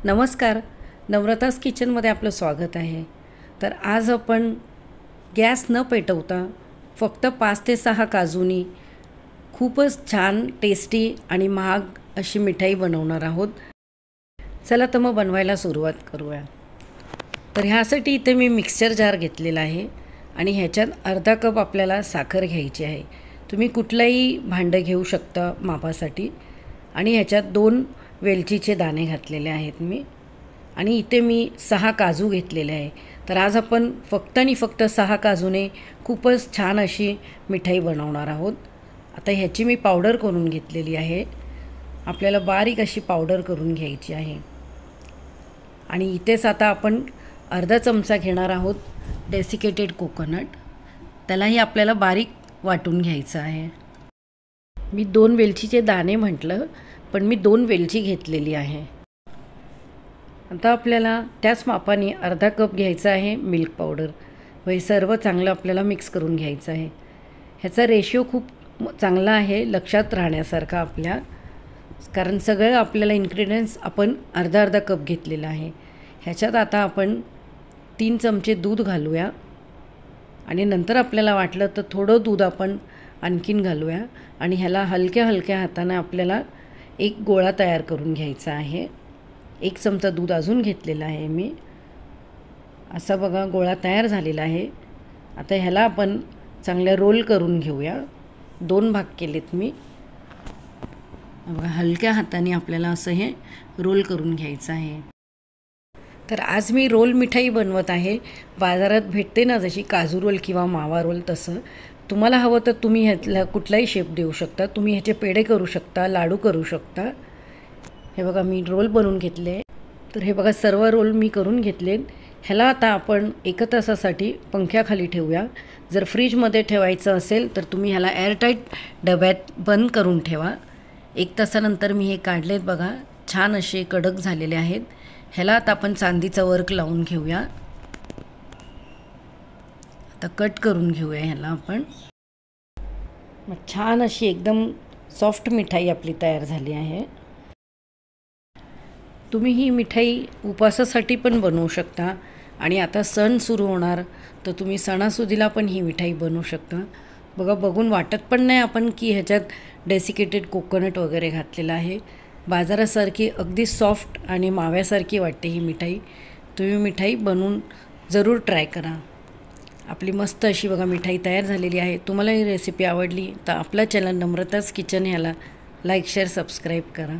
नमस्कार, नम्रतास किचनमध्ये आपलं स्वागत आहे. तर आज आपण गॅस न पेटवता फक्त 5 ते 6 काजूनी खूपच छान टेस्टी आणि महाग अशी मिठाई बनवणार आहोत. चला तर मग बनवायला सुरुवात करूया. तर ह्यासाठी इथे मी मिक्सचर जार घेतलेला आहे आणि ह्याच्यात अर्धा कप आपल्याला साखर घ्यायची आहे. तुम्ही कुठलंही भांडं घेऊ शकता मापासाठी. आणि ह्याच्यात 2 वेलचीचे दाणे घातलेले आहेत मी. आणि इथे मी 6 काजू घेतलेले आहे. तर आज आपण फक्त आणि फक्त 6 काजूने खूपच छान अशी मिठाई बनवणार आहोत. आता ह्याची मी पावडर करून घेतलेली आहे. आपल्याला बारीक अशी पावडर करून घ्यायची आहे. आणि इथेच आता आपण अर्धा चमचा घेणार आहोत डेसिकेटेड कोकोनट. त्यालाही आपल्याला बारीक वाटून घ्यायचं आहे. मी 2 वेलचीचे दाणे म्हटलं, पण मी 2 वेलची घेतलेली आहे. आता आपल्याला त्याच मापाने अर्धा कप घ्यायचा आहे मिल्क पावडर व हे सर्व चांगलं आपल्याला मिक्स करून घ्यायचं आहे. ह्याचा रेशिओ खूप चांगला आहे, लक्षात राहण्यासारखा आपल्या, कारण सगळं आपल्याला इन्ग्रेडियंट्स आपण अर्धा अर्धा कप घेतलेला आहे. ह्याच्यात आता आपण 3 चमचे दूध घालूया आणि नंतर आपल्याला वाटलं तर थोडं दूध आपण आणखीन घालूया आणि ह्याला हलक्या हलक्या हाताने आपल्याला एक गोळा तयार करून घ्यायचा आहे. 1 चमचा दूध अजून घेतलेला आहे मी. असा बघा गोळा तयार झालेला आहे. आता ह्याला आपण चांगले रोल करून घेऊया. 2 भाग केलेत मी. बघा हलक्या हाताने आपल्याला असं हे रोल करून घ्यायचं आहे. तर आज मी रोल मिठाई बनवत आहे. बाजारात भेटते ना जशी काजू रोल किंवा मावा रोल, तसं तुम्हाला हवं तर तुम्ही ह्यातला कुठलाही शेप देऊ शकता. तुम्ही ह्याचे पेढे करू शकता, लाडू करू शकता. हे बघा मी रोल बनवून घेतले. तर हे बघा सर्व रोल मी करून घेतलेत. ह्याला आता आपण 1 तासासाठी पंख्याखाली ठेवूया. जर फ्रीजमध्ये ठेवायचं असेल तर तुम्ही ह्याला एअरटाईट डब्यात बंद करून ठेवा. 1 तासानंतर मी हे काढलेत बघा, छान असे कडक झालेले आहेत. ह्याला आता आपण चांदीचा वर्क लावून घेऊया. आता कट करून घेऊया ह्याला आपण. मग छान अशी एकदम सॉफ्ट मिठाई आपली तयार झाली आहे. तुम्ही ही मिठाई उपवासासाठी पण बनवू शकता आणि आता सण सुरू होणार तर तुम्ही सणासुदीला पण ही मिठाई बनवू शकता. बघा बघून वाटत पण नाही आपण की ह्याच्यात डेसिकेटेड कोकोनट वगैरे घातलेलं आहे. बाजारासारखी अगदी सॉफ्ट आणि माव्यासारखी वाटते ही मिठाई. तुम्ही मिठाई बनवून जरूर ट्राय करा. आपली मस्त अशी बघा मिठाई तयार झालेली आहे. तुम्हाला ही रेसिपी आवडली तर आपला चॅनल नम्रतास किचन ह्याला लाईक शेअर सबस्क्राईब करा.